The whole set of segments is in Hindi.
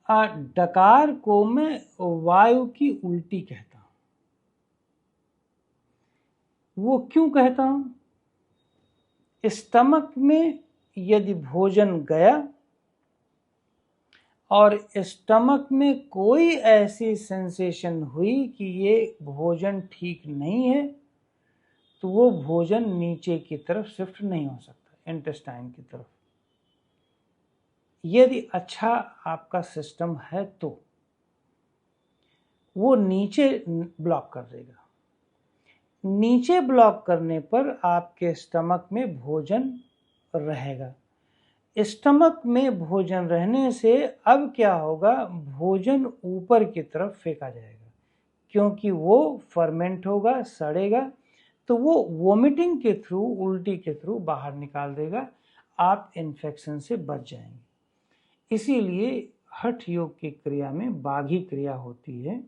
डकार को मैं वायु की उल्टी कहता हूं। वो क्यों कहता हूं? स्टमक में यदि भोजन गया और स्टमक में कोई ऐसी सेंसेशन हुई कि ये भोजन ठीक नहीं है, तो वो भोजन नीचे की तरफ शिफ्ट नहीं हो सकता, इंटेस्टाइन की तरफ। यदि अच्छा आपका सिस्टम है तो वो नीचे ब्लॉक कर देगा। नीचे ब्लॉक करने पर आपके स्टमक में भोजन रहेगा। स्टमक में भोजन रहने से अब क्या होगा, भोजन ऊपर की तरफ फेंका जाएगा, क्योंकि वो फर्मेंट होगा, सड़ेगा, तो वो वोमिटिंग के थ्रू, उल्टी के थ्रू बाहर निकाल देगा। आप इन्फेक्शन से बच जाएंगे। इसीलिए हठ योग की क्रिया में बाघी क्रिया होती है।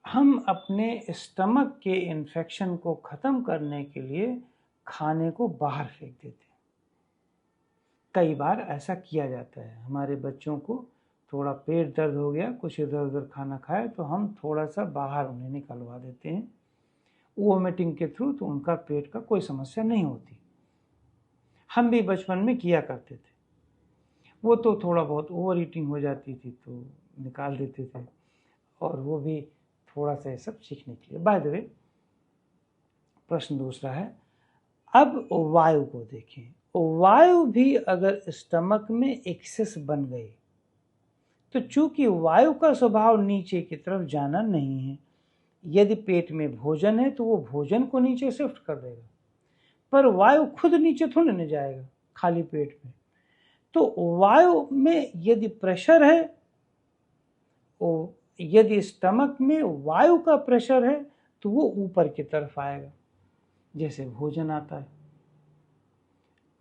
हम अपने स्टमक के इन्फेक्शन को खत्म करने के लिए खाने को बाहर फेंक देते हैं। कई बार ऐसा किया जाता है। हमारे बच्चों को थोड़ा पेट दर्द हो गया, कुछ इधर उधर खाना खाए, तो हम थोड़ा सा बाहर उन्हें निकलवा देते हैं वोमिटिंग के थ्रू, तो उनका पेट का कोई समस्या नहीं होती। हम भी बचपन में किया करते थे। वो तो थोड़ा बहुत ओवर ईटिंग हो जाती थी तो निकाल देते थे, और वो भी थोड़ा सा ये सब सीखने के लिए। बाय द वे, प्रश्न दूसरा है, अब वायु को देखें। वायु भी अगर स्टमक में एक्सेस बन गई, तो चूंकि वायु का स्वभाव नीचे की तरफ जाना नहीं है, यदि पेट में भोजन है तो वो भोजन को नीचे शिफ्ट कर देगा, पर वायु खुद नीचे थोड़ी न जाएगा खाली पेट में। तो वायु में यदि प्रेशर है, यदि स्टमक में वायु का प्रेशर है, तो वो ऊपर की तरफ आएगा, जैसे भोजन आता है।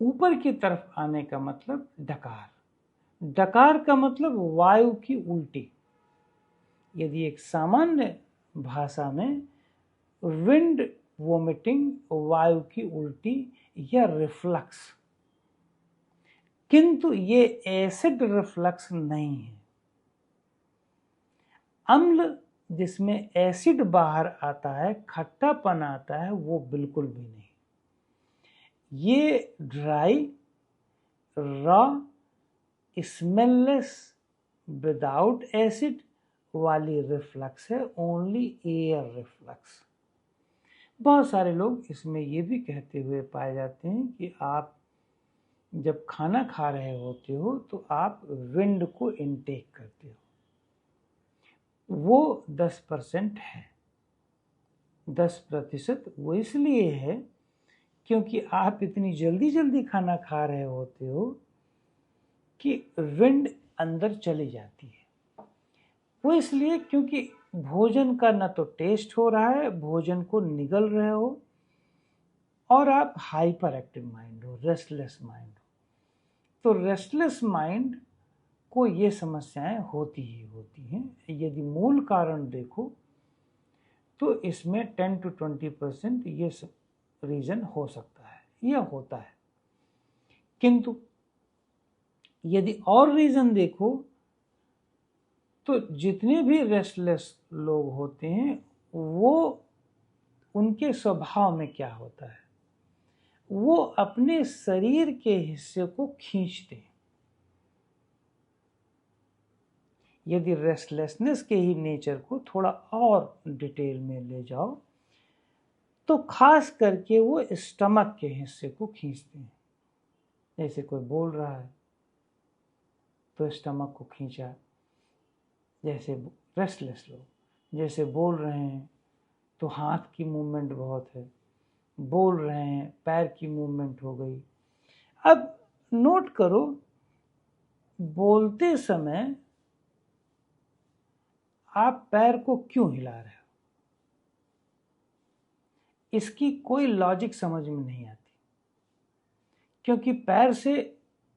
ऊपर की तरफ आने का मतलब डकार। डकार का मतलब वायु की उल्टी। यदि एक सामान्य भाषा में विंड वोमिटिंग, वायु की उल्टी या रिफ्लक्स, किंतु ये एसिड रिफ्लक्स नहीं है। अम्ल जिसमें एसिड बाहर आता है, खट्टापन आता है, वो बिल्कुल भी नहीं। ये dry, raw, smell-less, without acid वाली रिफ्लक्स है, ओनली एयर रिफ्लक्स। बहुत सारे लोग इसमें ये भी कहते हुए पाए जाते हैं कि आप जब खाना खा रहे होते हो तो आप विंड को इनटेक करते हो। वो 10% है। 10% वो इसलिए है क्योंकि आप इतनी जल्दी जल्दी खाना खा रहे होते हो कि विंड अंदर चली जाती है। वो इसलिए क्योंकि भोजन का न तो टेस्ट हो रहा है, भोजन को निगल रहे हो, और आप हाइपर एक्टिव माइंड हो, रेस्टलेस माइंड हो। तो रेस्टलेस माइंड को ये समस्याएं होती ही होती हैं। यदि मूल कारण देखो तो इसमें 10 to 20% ये रीजन हो सकता है, यह होता है। किंतु यदि और रीजन देखो तो जितने भी रेस्टलेस लोग होते हैं, वो उनके स्वभाव में क्या होता है, वो अपने शरीर के हिस्से को खींचते हैं। यदि रेस्टलेसनेस के ही नेचर को थोड़ा और डिटेल में ले जाओ तो खास करके वो स्टमक के हिस्से को खींचते हैं। जैसे कोई बोल रहा है तो स्टमक को खींचा, जैसे रेस्टलेस लोग जैसे बोल रहे हैं तो हाथ की मूवमेंट बहुत है, बोल रहे हैं पैर की मूवमेंट हो गई। अब नोट करो, बोलते समय आप पैर को क्यों हिला रहे हो, इसकी कोई लॉजिक समझ में नहीं आती। क्योंकि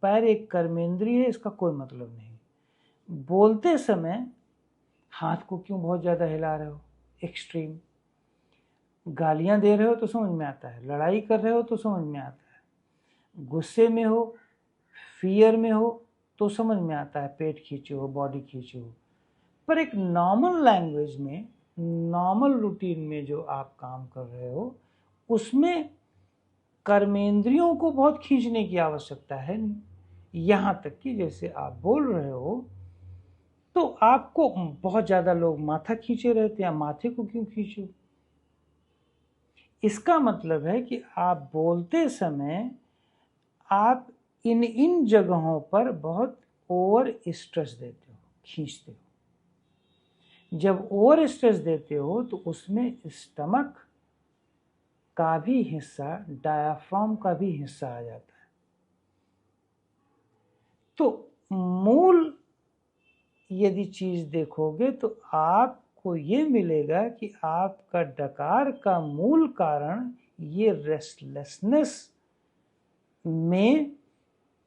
पैर एक कर्मेंद्रिय है, इसका कोई मतलब नहीं। बोलते समय हाथ को क्यों बहुत ज़्यादा हिला रहे हो, एक्सट्रीम। गालियां दे रहे हो तो समझ में आता है, लड़ाई कर रहे हो तो समझ में आता है, गुस्से में हो, फियर में हो तो समझ में आता है पेट खींचे हो, बॉडी खींचे हो। पर एक नॉर्मल लैंग्वेज में, नॉर्मल रूटीन में जो आप काम कर रहे हो, उसमें कर्मेंद्रियों को बहुत खींचने की आवश्यकता है नहीं। यहाँ तक कि जैसे आप बोल रहे हो तो आपको बहुत ज़्यादा लोग माथा खींचे रहते हैं, माथे को क्यों खींचो? इसका मतलब है कि आप बोलते समय आप इन जगहों पर बहुत ओवर स्ट्रेस देते हो, खींचते हो। जब ओवर स्ट्रेस देते हो तो उसमें स्टमक का भी हिस्सा, डायाफ्राम का भी हिस्सा आ जाता है। तो मूल यदि चीज देखोगे तो आपको ये मिलेगा कि आपका डकार का मूल कारण ये रेस्टलेसनेस में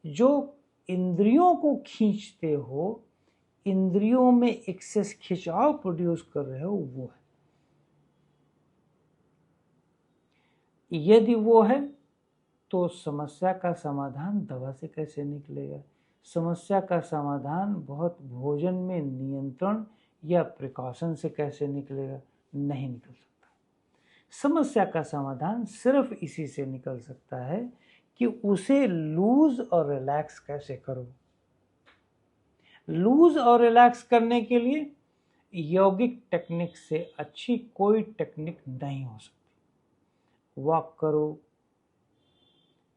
जो इंद्रियों को खींचते हो, इंद्रियों में एक्सेस खिंचाव प्रोड्यूस कर रहे हो, वो है। यदि वो है तो समस्या का समाधान दवा से कैसे निकलेगा? समस्या का समाधान बहुत भोजन में नियंत्रण या प्रिकॉशन से कैसे निकलेगा? नहीं निकल सकता। समस्या का समाधान सिर्फ इसी से निकल सकता है कि उसे लूज और रिलैक्स कैसे करो। लूज और रिलैक्स करने के लिए यौगिक टेक्निक से अच्छी कोई टेक्निक नहीं हो सकती। वॉक करो,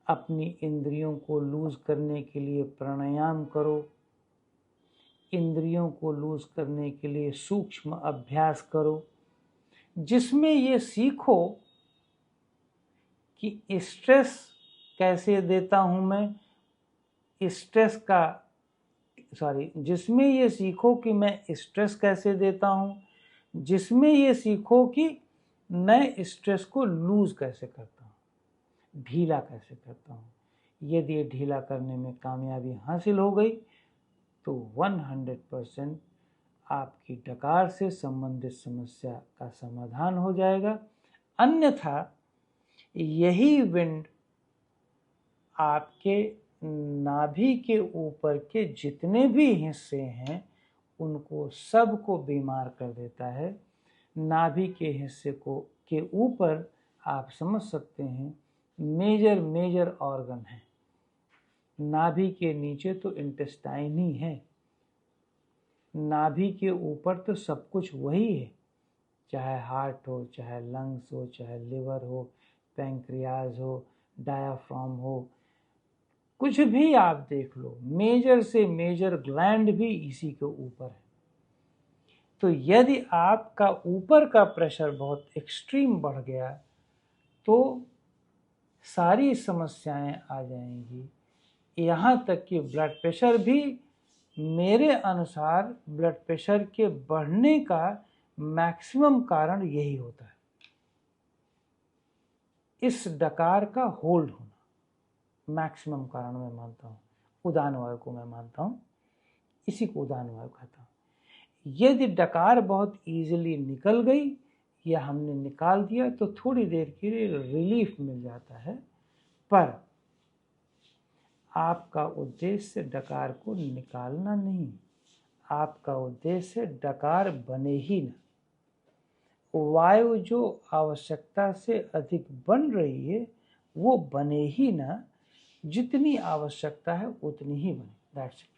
अपनी इंद्रियों को लूज करने के लिए प्राणायाम करो, इंद्रियों को लूज करने के लिए सूक्ष्म अभ्यास करो, जिसमें ये सीखो कि स्ट्रेस कैसे देता हूं मैं, जिसमें ये सीखो कि मैं स्ट्रेस कैसे देता हूं, जिसमें ये सीखो कि मैं स्ट्रेस को लूज कैसे करता हूं, ढीला कैसे करता हूं। यदि ढीला करने में कामयाबी हासिल हो गई तो 100% आपकी डकार से संबंधित समस्या का समाधान हो जाएगा। अन्यथा यही विंड आपके नाभि के ऊपर के जितने भी हिस्से हैं उनको सबको बीमार कर देता है। नाभि के हिस्से को के ऊपर आप समझ सकते हैं मेजर ऑर्गन है। नाभि के नीचे तो इंटेस्टाइन ही है, नाभि के ऊपर तो सब कुछ वही है, चाहे हार्ट हो, चाहे लंग्स हो, चाहे लिवर हो, पैंक्रियाज हो, डायाफ्राम हो, कुछ भी आप देख लो, मेजर से मेजर ग्लैंड भी इसी के ऊपर है। तो यदि आपका ऊपर का प्रेशर बहुत एक्सट्रीम बढ़ गया तो सारी समस्याएं आ जाएंगी। यहाँ तक कि ब्लड प्रेशर भी, मेरे अनुसार ब्लड प्रेशर के बढ़ने का मैक्सिमम कारण यही होता है, इस डकार का होल्ड होना मैक्सिमम कारण मैं मानता हूँ। उदान वायु को मैं मानता हूँ, इसी को उदान वायु कहता हूँ। यदि डकार बहुत इजीली निकल गई या हमने निकाल दिया तो थोड़ी देर के लिए रिलीफ मिल जाता है, पर आपका उद्देश्य डकार को निकालना नहीं, आपका उद्देश्य डकार बने ही ना। वायु जो आवश्यकता से अधिक बन रही है वो बने ही ना, जितनी आवश्यकता है उतनी ही बने। That's it.